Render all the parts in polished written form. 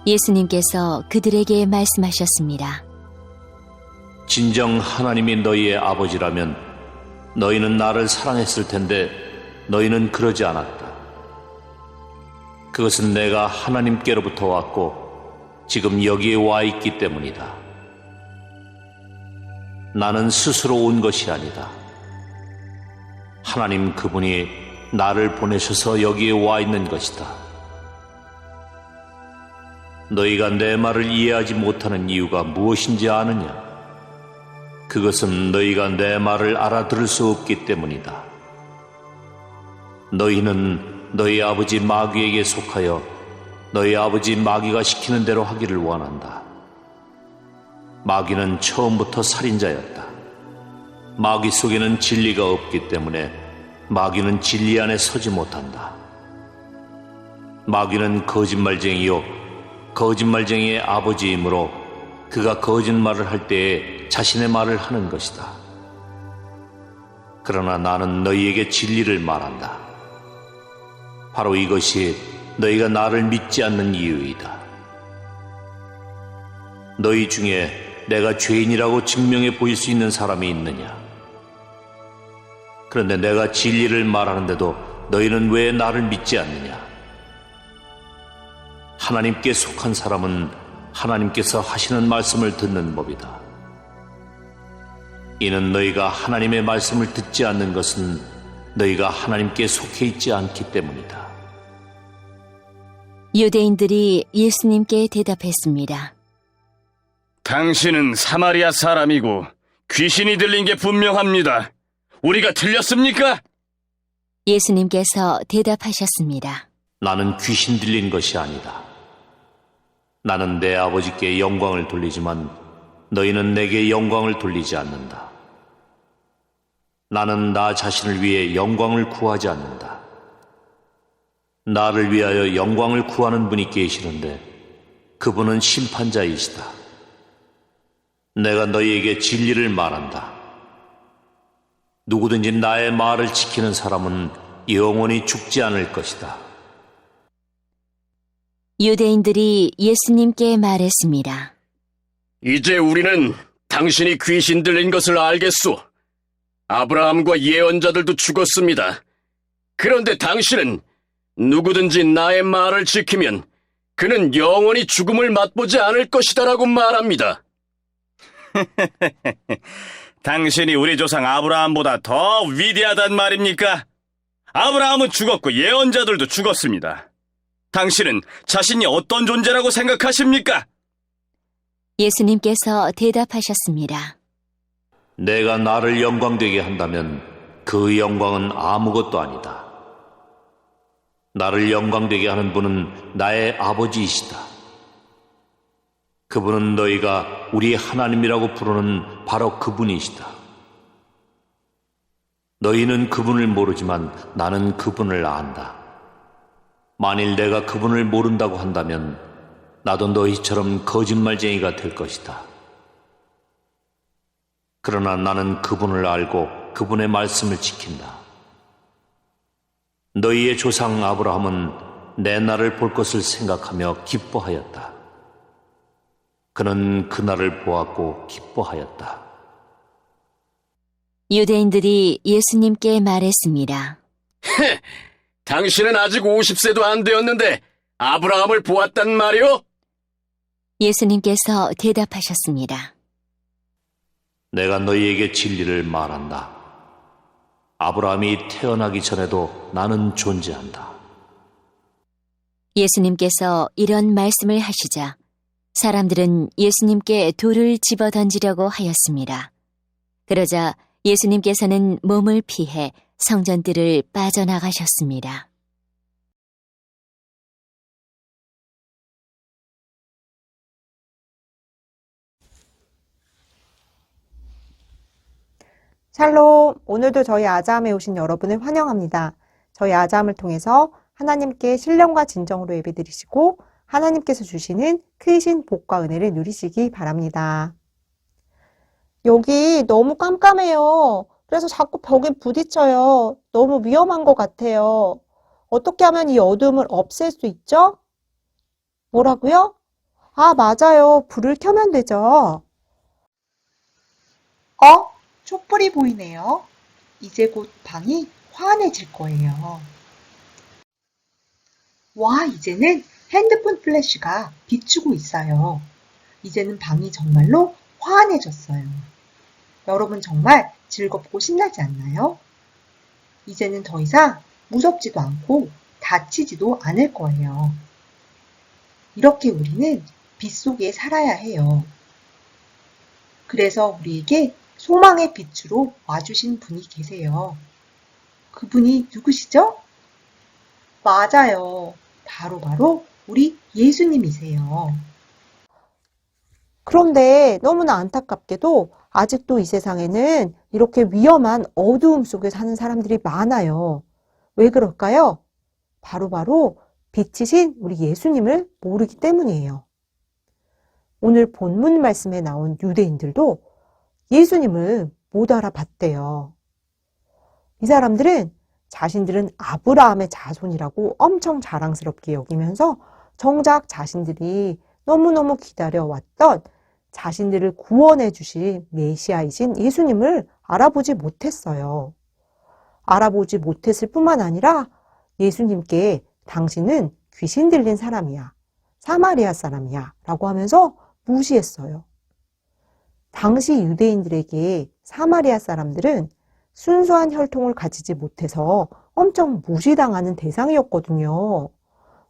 예수님께서 그들에게 말씀하셨습니다. 진정 하나님이 너희의 아버지라면 너희는 나를 사랑했을 텐데 너희는 그러지 않았다. 그것은 내가 하나님께로부터 왔고 지금 여기에 와 있기 때문이다. 나는 스스로 온 것이 아니다. 하나님 그분이 나를 보내셔서 여기에 와 있는 것이다. 너희가 내 말을 이해하지 못하는 이유가 무엇인지 아느냐? 그것은 너희가 내 말을 알아들을 수 없기 때문이다. 너희는 너희 아버지 마귀에게 속하여 너희 아버지 마귀가 시키는 대로 하기를 원한다. 마귀는 처음부터 살인자였다. 마귀 속에는 진리가 없기 때문에 마귀는 진리 안에 서지 못한다. 마귀는 거짓말쟁이요 거짓말쟁이의 아버지이므로 그가 거짓말을 할 때에 자신의 말을 하는 것이다. 그러나 나는 너희에게 진리를 말한다. 바로 이것이 너희가 나를 믿지 않는 이유이다. 너희 중에 내가 죄인이라고 증명해 보일 수 있는 사람이 있느냐? 그런데 내가 진리를 말하는데도 너희는 왜 나를 믿지 않느냐? 하나님께 속한 사람은 하나님께서 하시는 말씀을 듣는 법이다. 이는 너희가 하나님의 말씀을 듣지 않는 것은 너희가 하나님께 속해 있지 않기 때문이다. 유대인들이 예수님께 대답했습니다. 당신은 사마리아 사람이고 귀신이 들린 게 분명합니다. 우리가 틀렸습니까? 예수님께서 대답하셨습니다. 나는 귀신 들린 것이 아니다. 나는 내 아버지께 영광을 돌리지만 너희는 내게 영광을 돌리지 않는다. 나는 나 자신을 위해 영광을 구하지 않는다. 나를 위하여 영광을 구하는 분이 계시는데 그분은 심판자이시다. 내가 너희에게 진리를 말한다. 누구든지 나의 말을 지키는 사람은 영원히 죽지 않을 것이다. 유대인들이 예수님께 말했습니다. 이제 우리는 당신이 귀신 들린 것을 알겠소. 아브라함과 예언자들도 죽었습니다. 그런데 당신은 누구든지 나의 말을 지키면 그는 영원히 죽음을 맛보지 않을 것이다라고 말합니다. 당신이 우리 조상 아브라함보다 더 위대하단 말입니까? 아브라함은 죽었고 예언자들도 죽었습니다. 당신은 자신이 어떤 존재라고 생각하십니까? 예수님께서 대답하셨습니다. 내가 나를 영광되게 한다면 그 영광은 아무것도 아니다. 나를 영광되게 하는 분은 나의 아버지이시다. 그분은 너희가 우리 하나님이라고 부르는 바로 그분이시다. 너희는 그분을 모르지만 나는 그분을 안다. 만일 내가 그분을 모른다고 한다면 나도 너희처럼 거짓말쟁이가 될 것이다. 그러나 나는 그분을 알고 그분의 말씀을 지킨다. 너희의 조상 아브라함은 내 날을 볼 것을 생각하며 기뻐하였다. 그는 그 날을 보았고 기뻐하였다. 유대인들이 예수님께 말했습니다. 당신은 아직 50세도 안 되었는데 아브라함을 보았단 말이오? 예수님께서 대답하셨습니다. 내가 너희에게 진리를 말한다. 아브라함이 태어나기 전에도 나는 존재한다. 예수님께서 이런 말씀을 하시자 사람들은 예수님께 돌을 집어 던지려고 하였습니다. 그러자 예수님께서는 몸을 피해 성전들을 빠져나가셨습니다. 샬롬, 오늘도 저희 아자함에 오신 여러분을 환영합니다. 저희 아자함을 통해서 하나님께 신령과 진정으로 예배드리시고 하나님께서 주시는 크신 복과 은혜를 누리시기 바랍니다. 여기 너무 깜깜해요. 그래서 자꾸 벽에 부딪혀요. 너무 위험한 것 같아요. 어떻게 하면 이 어둠을 없앨 수 있죠? 뭐라고요? 아, 맞아요. 불을 켜면 되죠. 촛불이 보이네요. 이제 곧 방이 환해질 거예요. 와, 이제는 핸드폰 플래시가 비추고 있어요. 이제는 방이 정말로 환해졌어요. 여러분 정말 즐겁고 신나지 않나요? 이제는 더 이상 무섭지도 않고 다치지도 않을 거예요. 이렇게 우리는 빛 속에 살아야 해요. 그래서 우리에게 소망의 빛으로 와주신 분이 계세요. 그분이 누구시죠? 맞아요. 바로 우리 예수님이세요. 그런데 너무나 안타깝게도 아직도 이 세상에는 이렇게 위험한 어두움 속에 사는 사람들이 많아요. 왜 그럴까요? 바로 빛이신 우리 예수님을 모르기 때문이에요. 오늘 본문 말씀에 나온 유대인들도 예수님을 못 알아봤대요. 이 사람들은 자신들은 아브라함의 자손이라고 엄청 자랑스럽게 여기면서 정작 자신들이 너무너무 기다려왔던 자신들을 구원해 주신 메시아이신 예수님을 알아보지 못했어요. 알아보지 못했을 뿐만 아니라 예수님께 당신은 귀신 들린 사람이야. 사마리아 사람이야. 라고 하면서 무시했어요. 당시 유대인들에게 사마리아 사람들은 순수한 혈통을 가지지 못해서 엄청 무시당하는 대상이었거든요.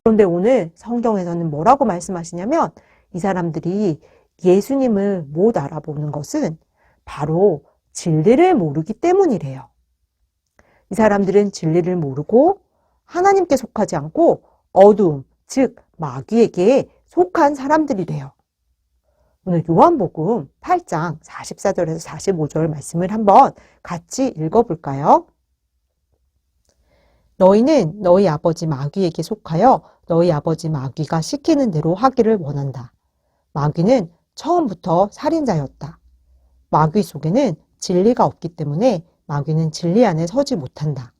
그런데 오늘 성경에서는 뭐라고 말씀하시냐면 이 사람들이 예수님을 못 알아보는 것은 바로 진리를 모르기 때문이래요. 이 사람들은 진리를 모르고 하나님께 속하지 않고 어두움, 즉 마귀에게 속한 사람들이래요. 오늘 요한복음 8장 44절에서 45절 말씀을 한번 같이 읽어볼까요? 너희는 너희 아버지 마귀에게 속하여 너희 아버지 마귀가 시키는 대로 하기를 원한다. 마귀는 처음부터 살인자였다. 마귀 속에는 진리가 없기 때문에 마귀는 진리 안에 서지 못한다.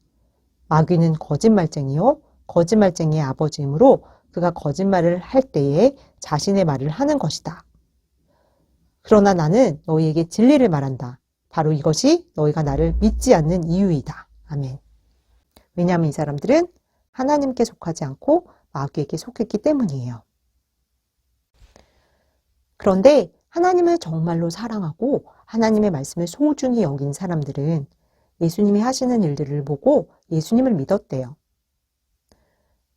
마귀는 거짓말쟁이요 거짓말쟁이의 아버지이므로 그가 거짓말을 할 때에 자신의 말을 하는 것이다. 그러나 나는 너희에게 진리를 말한다. 바로 이것이 너희가 나를 믿지 않는 이유이다. 아멘. 왜냐하면 이 사람들은 하나님께 속하지 않고 마귀에게 속했기 때문이에요. 그런데 하나님을 정말로 사랑하고 하나님의 말씀을 소중히 여긴 사람들은 예수님이 하시는 일들을 보고 예수님을 믿었대요.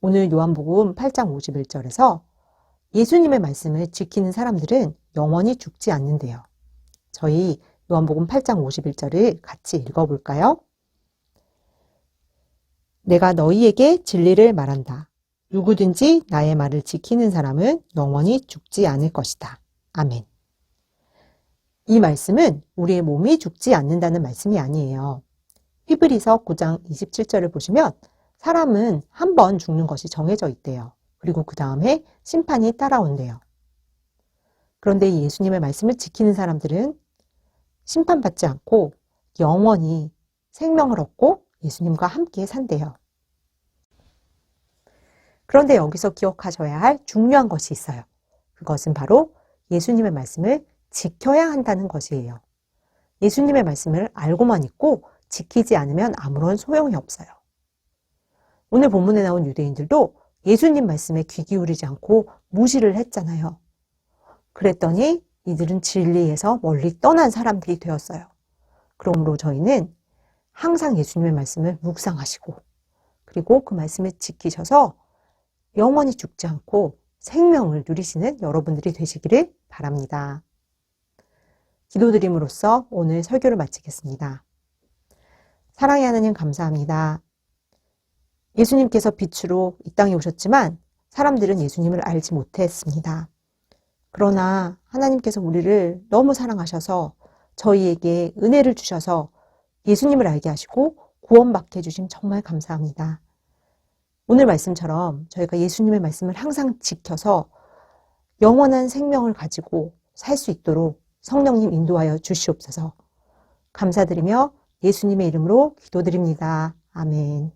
오늘 요한복음 8장 51절에서 예수님의 말씀을 지키는 사람들은 영원히 죽지 않는데요. 저희 요한복음 8장 51절을 같이 읽어볼까요? 내가 너희에게 진리를 말한다. 누구든지 나의 말을 지키는 사람은 영원히 죽지 않을 것이다. 아멘. 이 말씀은 우리의 몸이 죽지 않는다는 말씀이 아니에요. 히브리서 9장 27절을 보시면 사람은 한 번 죽는 것이 정해져 있대요. 그리고 그 다음에 심판이 따라온대요. 그런데 예수님의 말씀을 지키는 사람들은 심판받지 않고 영원히 생명을 얻고 예수님과 함께 산대요. 그런데 여기서 기억하셔야 할 중요한 것이 있어요. 그것은 바로 예수님의 말씀을 지켜야 한다는 것이에요. 예수님의 말씀을 알고만 있고 지키지 않으면 아무런 소용이 없어요. 오늘 본문에 나온 유대인들도 예수님 말씀에 귀 기울이지 않고 무시를 했잖아요. 그랬더니 이들은 진리에서 멀리 떠난 사람들이 되었어요. 그러므로 저희는 항상 예수님의 말씀을 묵상하시고 그리고 그 말씀을 지키셔서 영원히 죽지 않고 생명을 누리시는 여러분들이 되시기를 바랍니다. 기도드림으로써 오늘 설교를 마치겠습니다. 사랑의 하나님 감사합니다. 예수님께서 빛으로 이 땅에 오셨지만 사람들은 예수님을 알지 못했습니다. 그러나 하나님께서 우리를 너무 사랑하셔서 저희에게 은혜를 주셔서 예수님을 알게 하시고 구원받게 해주심 정말 감사합니다. 오늘 말씀처럼 저희가 예수님의 말씀을 항상 지켜서 영원한 생명을 가지고 살 수 있도록 성령님 인도하여 주시옵소서. 감사드리며 예수님의 이름으로 기도드립니다. 아멘.